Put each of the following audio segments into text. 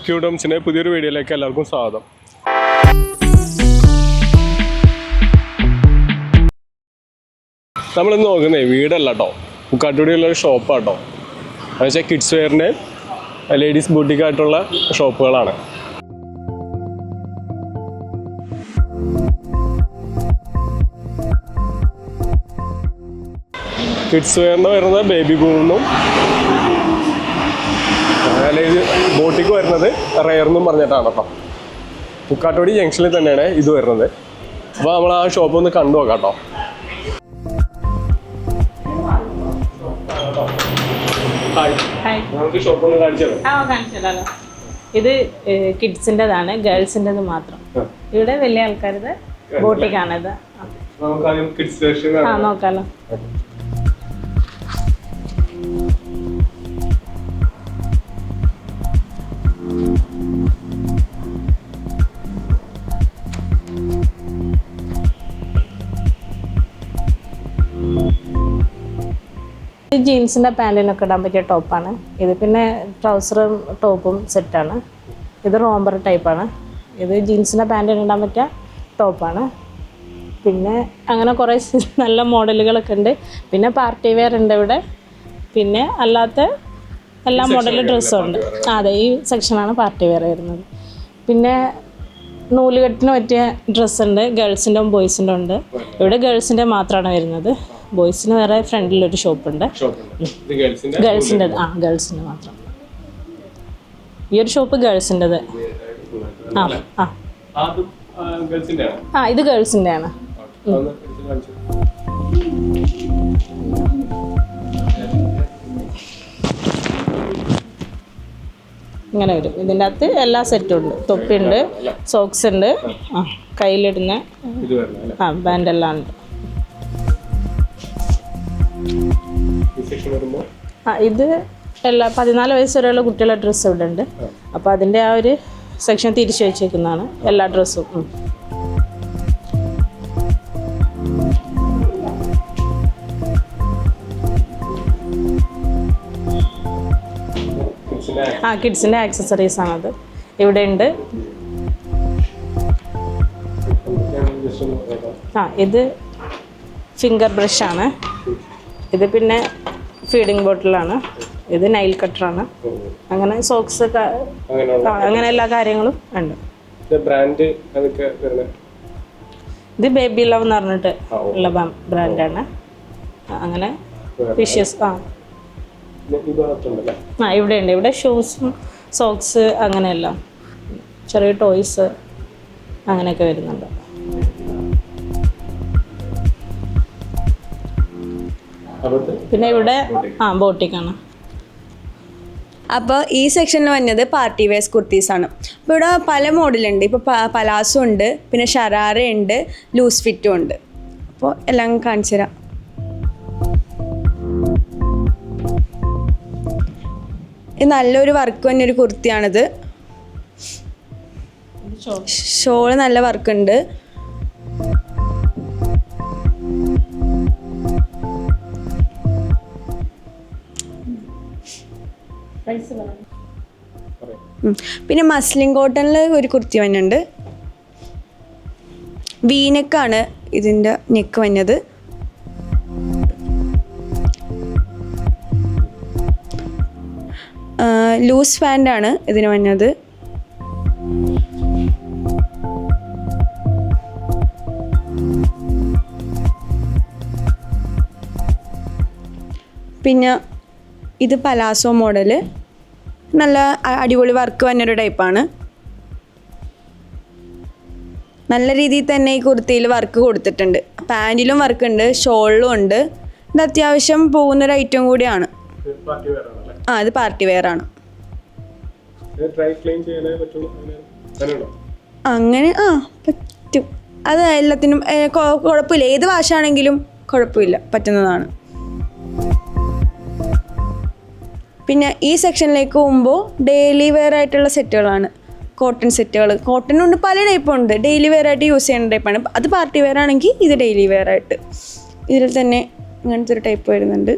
ക്യൂഡംസിൻ്റെ പുതിയൊരു വീഡിയോയിലേക്ക് എല്ലാവർക്കും സ്വാഗതം. നമ്മളിന്ന് നോക്കുന്നേ വീടല്ല കേട്ടോ, മുക്കാട്ടുപടിയുള്ളൊരു ഷോപ്പാണ് കേട്ടോ. എന്ന് വെച്ചാൽ കിഡ്സ് വെയറിൻ്റെ ലേഡീസ് ബൂട്ടിക്കായിട്ടുള്ള ഷോപ്പുകളാണ്. കിഡ്സ് വെയറിന് വരുന്നത് ബേബി ബൂന്നും, അല്ലെങ്കിൽ ബോട്ടിക്ക് വരുന്നത് റെയർന്നും പറഞ്ഞിട്ടാണ് കേട്ടോ. മുക്കാട്ടുപടി ജംഗ്ഷനിൽ തന്നെയാണ് ഇത് വരുന്നത്. അപ്പോൾ നമ്മൾ ആ ഷോപ്പ് ഒന്ന് കണ്ടു നോക്കാം കേട്ടോ. നമുക്ക് ഷോപ്പ് ഒന്ന് കാണിച്ചല്ലോ. ഇത് കിഡ്സിൻ്റെതാണ്, ഗേൾസിൻ്റെത് മാത്രം. ഇവിടെ വലിയ ആൾക്കാരുടെ ബോട്ടിക്കാണിത്. നോക്കാലോ. ജീൻസിൻ്റെ പാൻറ്റിനൊക്കെ ഇടാൻ പറ്റിയ ടോപ്പാണ് ഇത്. പിന്നെ ട്രൗസറും ടോപ്പും സെറ്റാണ്. ഇത് റോംബർ ടൈപ്പാണ്. ഇത് ജീൻസിൻ്റെ പാൻറ്റിന് ഇടാൻ പറ്റിയ ടോപ്പാണ്. പിന്നെ അങ്ങനെ കുറേ നല്ല മോഡലുകളൊക്കെ ഉണ്ട്. പിന്നെ പാർട്ടി വെയർ ഉണ്ട് ഇവിടെ. പിന്നെ അല്ലാത്ത എല്ലാ മോഡൽ ഡ്രസ്സും ഉണ്ട്. അതെ, ഈ സെക്ഷനാണ് പാർട്ടി വെയർ വരുന്നത്. പിന്നെ നൂലുകെട്ടിന് പറ്റിയ ഡ്രസ്സുണ്ട്, ഗേൾസിൻ്റെ ബോയ്സിൻ്റെ ഉണ്ട്. ഇവിടെ ഗേൾസിൻ്റെ മാത്രമാണ് വരുന്നത്. ബോയ്സിന് വേറെ ഫ്രണ്ടിലൊരു ഷോപ്പുണ്ട്. ഗേൾസിൻ്റെ ഗേൾസിൻ്റെ മാത്രം. ഈ ഒരു ഷോപ്പ് ഗേൾസിൻ്റെത്. ഇത് ഗേൾസിൻ്റെ ആണ്. ഇങ്ങനെ വരും. ഇതിൻ്റെ അകത്ത് എല്ലാ സെറ്റും ഉണ്ട്. തൊപ്പിയുണ്ട്, സോക്സ് ഉണ്ട്, കയ്യിലിടുന്ന ബാൻഡെല്ലാം ഉണ്ട്. ഇത് എല്ലാ 14 വയസ്സ് വരെയുള്ള കുട്ടികളുടെ ഡ്രസ്സ് ഇവിടെ ഉണ്ട്. അപ്പോൾ അതിൻ്റെ ആ ഒരു സെക്ഷൻ തിരിച്ചു വെച്ചേക്കുന്നതാണ് എല്ലാ ഡ്രസ്സും. കിഡ്സിൻ്റെ ആക്സസറീസ് ആണത്. ഇവിടെ ഉണ്ട്. ഇത് ഫിംഗർ ബ്രഷാണ്. ഇത് പിന്നെ ഫീഡിങ് ബോട്ടിലാണ്. ഇത് നൈൽ കട്ടറാണ്. അങ്ങനെ സോക്സ്, അങ്ങനെ എല്ലാ കാര്യങ്ങളും ഉണ്ട്. ഇത് ബേബി ലവ് എന്ന് പറഞ്ഞിട്ട് ഉള്ള ബ്രാൻഡാണ്. അങ്ങനെ ഫിഷ്യസ് ഇവിടെ ഉണ്ട്. ഇവിടെ ഷൂസും സോക്സ് അങ്ങനെയെല്ലാം, ചെറിയ ടോയ്സ് അങ്ങനെയൊക്കെ വരുന്നുണ്ട്. പിന്നെ ഇവിടെ ബോട്ടിക്കാണ്. അപ്പോൾ ഈ സെക്ഷനിൽ വന്നത് പാർട്ടി വെയർസ് കുർത്തീസാണ്. അപ്പോൾ ഇവിടെ പല മോഡലുണ്ട്. ഇപ്പോൾ പലാസോ ഉണ്ട്, പിന്നെ ഷറാറ ഉണ്ട്, ലൂസ് ഫിറ്റും ഉണ്ട്. അപ്പോൾ എല്ലാം കാണിച്ചു തരാം. ഇത് നല്ലൊരു വർക്ക് തന്നെയൊരു കുർത്തിയാണിത്. ഷോള് നല്ല വർക്കുണ്ട്. പിന്നെ മസ്ലിൻ കോട്ടണിൽ ഒരു കുർത്തി വന്നുണ്ട്. വീനെക്കാണ് ഇതിൻ്റെ നെക്ക് വന്നത്. ലൂസ് പാൻ്റാണ് ഇതിന് വന്നത്. പിന്നെ ഇത് പലാസോ മോഡല്, നല്ല അടിപൊളി വർക്ക് വന്നൊരു ടൈപ്പാണ്. നല്ല രീതിയിൽ തന്നെ ഈ കുർത്തിയിൽ വർക്ക് കൊടുത്തിട്ടുണ്ട്. പാൻറ്റിലും വർക്ക് ഉണ്ട്, ഷോളിലും ഉണ്ട്. ഇത് അത്യാവശ്യം പോകുന്നൊരു ഐറ്റം കൂടിയാണ്. ഇത് പാർട്ടി വെയർ ആണ്. അങ്ങനെ പറ്റും. അത് എല്ലാത്തിനും കുഴപ്പമില്ല. ഏത് വാഷാണെങ്കിലും കുഴപ്പമില്ല, പറ്റുന്നതാണ്. പിന്നെ ഈ സെക്ഷനിലേക്ക് പോകുമ്പോൾ ഡെയിലി വെയർ ആയിട്ടുള്ള സെറ്റുകളാണ്. കോട്ടൺ സെറ്റുകൾ. കോട്ടനുണ്ട്, പല ടൈപ്പുണ്ട്. ഡെയിലി വെയർ ആയിട്ട് യൂസ് ചെയ്യുന്ന ടൈപ്പാണ്. അത് പാർട്ടി വെയർ ആണെങ്കിൽ ഇത് ഡെയിലി വെയർ ആയിട്ട്. ഇതിൽ തന്നെ ഇങ്ങനത്തെ ഒരു ടൈപ്പ് വരുന്നുണ്ട്.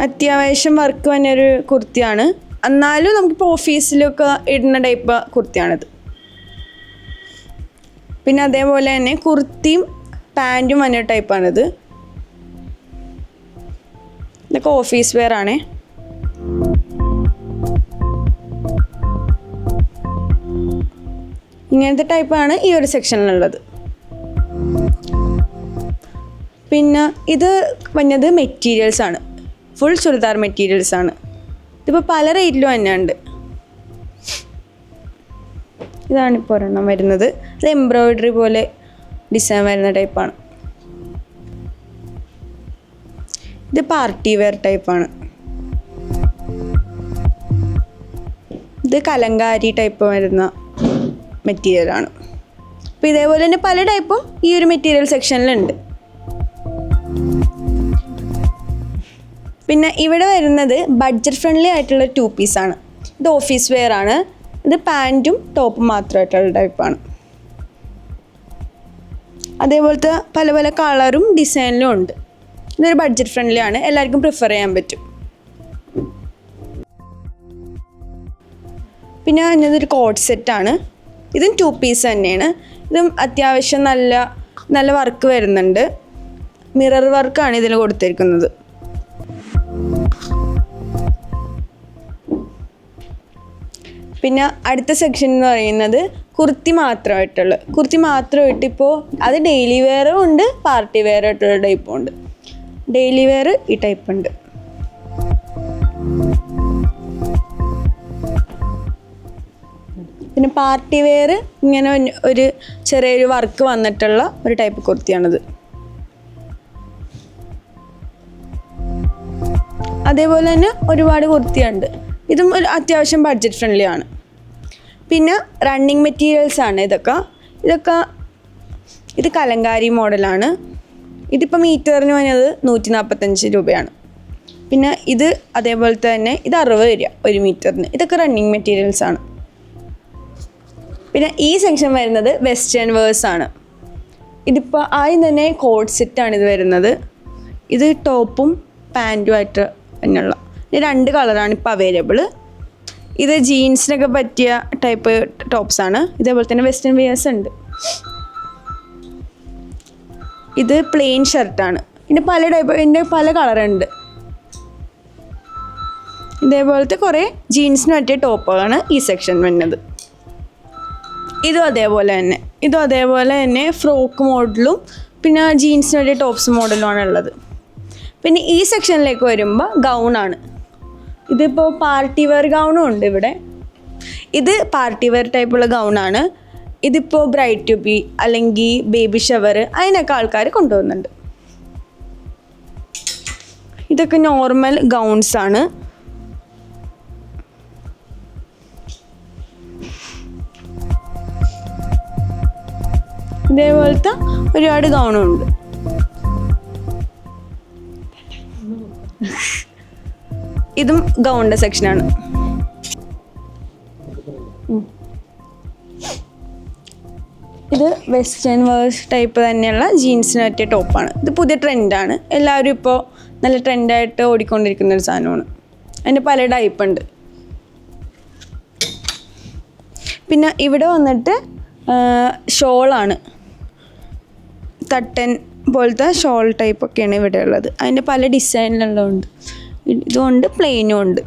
അത്യാവശ്യം വർക്ക് വന്നൊരു കുർത്തിയാണ്. എന്നാലും നമുക്കിപ്പോൾ ഓഫീസിലൊക്കെ ഇടുന്ന ടൈപ്പ് കുർത്തിയാണിത്. പിന്നെ അതേപോലെ തന്നെ കുർത്തിയും പാൻറ്റും വന്ന ടൈപ്പാണിത്. ഇതൊക്കെ ഓഫീസ് വെയർ ആണേ. ഇങ്ങനത്തെ ടൈപ്പാണ് ഈ ഒരു സെക്ഷനിലുള്ളത്. പിന്നെ ഇത് വന്നത് മെറ്റീരിയൽസാണ്, ഫുൾ ചുരിദാർ മെറ്റീരിയൽസാണ്. ഇതിപ്പോൾ പല റേറ്റിലും തന്നെ ഉണ്ട്. ഇതാണിപ്പോൾ ഒരെണ്ണം വരുന്നത്. ഇത് എംബ്രോയിഡറി പോലെ ഡിസൈൻ വരുന്ന ടൈപ്പാണ്. ഇത് പാർട്ടി വെയർ ടൈപ്പാണ്. ഇത് കലങ്കാരി ടൈപ്പ് വരുന്ന മെറ്റീരിയലാണ്. അപ്പോൾ ഇതേപോലെ തന്നെ പല ടൈപ്പും ഈ ഒരു മെറ്റീരിയൽ സെക്ഷനിലുണ്ട്. പിന്നെ ഇവിടെ വരുന്നത് ബഡ്ജറ്റ് ഫ്രണ്ട്ലി ആയിട്ടുള്ള 2 പീസാണ്. ഇത് ഓഫീസ് വെയർ ആണ്. ഇത് പാൻറ്റും ടോപ്പും മാത്രമായിട്ടുള്ള ടൈപ്പാണ്. അതേപോലത്തെ പല പല കളറും ഡിസൈനിലും ഉണ്ട്. ഇതൊരു ബഡ്ജറ്റ് ഫ്രണ്ട്ലി ആണ്, എല്ലാവർക്കും പ്രിഫർ ചെയ്യാൻ പറ്റും. പിന്നെ ഇതൊരു കോഡ് സെറ്റാണ്. ഇതും 2 പീസ് തന്നെയാണ്. ഇതും അത്യാവശ്യം നല്ല വർക്ക് വരുന്നുണ്ട്. മിറർ വർക്കാണ് ഇതിൽ കൊടുത്തിരിക്കുന്നത്. പിന്നെ അടുത്ത സെക്ഷൻ എന്ന് പറയുന്നത് കുർത്തി മാത്രമായിട്ട് ഇപ്പോൾ അത് ഡെയിലി വെയറും ഉണ്ട്, പാർട്ടി വെയർ ആയിട്ടുള്ള ടൈപ്പും ഉണ്ട്. ഡെയിലി വെയർ ഈ ടൈപ്പ് ഉണ്ട്. പിന്നെ പാർട്ടി വെയർ ഇങ്ങനെ ഒരു ചെറിയൊരു വർക്ക് വന്നിട്ടുള്ള ഒരു ടൈപ്പ് കുർത്തിയാണിത്. അതേപോലെ തന്നെ ഒരുപാട് കുർത്തിയുണ്ട്. ഇതും ഒരു അത്യാവശ്യം ബഡ്ജറ്റ് ഫ്രണ്ട്ലി ആണ്. പിന്നെ റണ്ണിങ് മെറ്റീരിയൽസ് ആണ് ഇത് കലങ്കാരി മോഡലാണ്. ഇതിപ്പോൾ മീറ്ററിന് വന്നത് 145 രൂപയാണ്. പിന്നെ ഇത് അതേപോലത്തെ തന്നെ ഇത് 60 രൂപ 1 മീറ്ററിന്. ഇതൊക്കെ റണ്ണിങ് മെറ്റീരിയൽസ് ആണ്. പിന്നെ ഈ സെക്ഷൻ വരുന്നത് വെസ്റ്റേൺ വേഴ്സ് ആണ്. ഇതിപ്പോൾ ആദ്യം തന്നെ കോഡ് സെറ്റാണ് ഇത് വരുന്നത്. ഇത് ടോപ്പും പാൻറ്റുമായിട്ട് തന്നെയുള്ള 2 കളറാണ് ഇപ്പോൾ അവൈലബിൾ. ഇത് ജീൻസിനൊക്കെ പറ്റിയ ടൈപ്പ് ടോപ്സാണ്. ഇതേപോലെ തന്നെ വെസ്റ്റേൺ വെയേഴ്സ് ഉണ്ട്. ഇത് പ്ലെയിൻ ഷർട്ടാണ്. ഇതിൻ്റെ പല കളറുണ്ട്. ഇതേപോലത്തെ കുറേ ജീൻസിന് പറ്റിയ ടോപ്പാണ് ഈ സെക്ഷൻ വരുന്നത്. ഇതും അതേപോലെ തന്നെ ഫ്രോക്ക് മോഡലും പിന്നെ ജീൻസിന് പറ്റിയ ടോപ്സ് മോഡലുമാണ് ഉള്ളത്. പിന്നെ ഈ സെക്ഷനിലേക്ക് വരുമ്പോൾ ഗൗണാണ്. ഇതിപ്പോൾ പാർട്ടി വെയർ ഗൗണും ഉണ്ട് ഇവിടെ. ഇത് പാർട്ടി വെയർ ടൈപ്പുള്ള ഗൗണാണ്. ഇതിപ്പോൾ ബ്രൈഡ് ടു ബി അല്ലെങ്കിൽ ബേബി ഷവർ അതിനൊക്കെ ആൾക്കാർ കൊണ്ടുപോകുന്നുണ്ട്. ഇതൊക്കെ നോർമൽ ഗൗൺസാണ്. ഇതേപോലത്തെ ഒരുപാട് ഗൗണുണ്ട്. ഇതും ഗൗണിൻ്റെ സെക്ഷനാണ്. ഇത് വെസ്റ്റേൺ വേഴ്സ് ടൈപ്പ് തന്നെയുള്ള ജീൻസിന് പറ്റിയ ടോപ്പാണ്. ഇത് പുതിയ ട്രെൻഡാണ്. എല്ലാവരും ഇപ്പോൾ നല്ല ട്രെൻഡായിട്ട് ഓടിക്കൊണ്ടിരിക്കുന്ന ഒരു സാധനമാണ്. അതിൻ്റെ പല ടൈപ്പ് ഉണ്ട്. പിന്നെ ഇവിടെ വന്നിട്ട് ഷോളാണ്. തട്ടൻ പോലത്തെ ഷോൾ ടൈപ്പൊക്കെയാണ് ഇവിടെ ഉള്ളത്. അതിൻ്റെ പല ഡിസൈനിലുള്ളതുണ്ട്. ഇതുകൊണ്ട് പ്ലെയിനും ഉണ്ട്.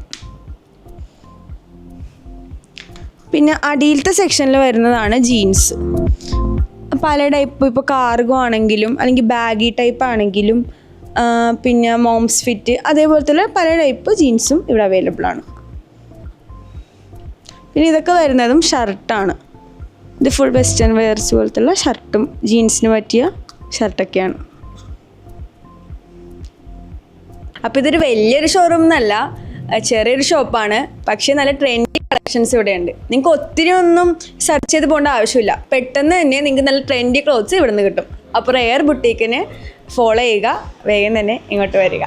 പിന്നെ അടിയിലത്തെ സെക്ഷനിൽ വരുന്നതാണ് ജീൻസ്. പല ടൈപ്പ്, ഇപ്പോൾ കാർഗോ ആണെങ്കിലും അല്ലെങ്കിൽ ബാഗി ടൈപ്പ് ആണെങ്കിലും പിന്നെ മോംസ് ഫിറ്റ് അതേപോലത്തെ പല ടൈപ്പ് ജീൻസും ഇവിടെ അവൈലബിൾ ആണ്. പിന്നെ ഇതൊക്കെ വരുന്നതും ഷർട്ടാണ്. ഇത് ഫുൾ വെസ്റ്റേൺ വെയർസ് പോലത്തുള്ള ഷർട്ടും ജീൻസിന് പറ്റിയ ഷർട്ടൊക്കെയാണ്. അപ്പോൾ ഇതൊരു വലിയൊരു ഷോറൂം എന്നല്ല, ചെറിയൊരു ഷോപ്പാണ്. പക്ഷേ നല്ല ട്രെൻഡി കളക്ഷൻസ് ഇവിടെ ഉണ്ട്. നിങ്ങൾക്ക് ഒത്തിരി ഒന്നും സെർച്ച് ചെയ്ത് പോകേണ്ട ആവശ്യമില്ല. പെട്ടെന്ന് തന്നെ നിങ്ങൾക്ക് നല്ല ട്രെൻഡി ക്ലോത്ത്സ് ഇവിടെ നിന്ന് കിട്ടും. അപ്പോൾ റെയർ ബുട്ടീക്കിനെ ഫോളോ ചെയ്യുക, വേഗം തന്നെ ഇങ്ങോട്ട് വരിക.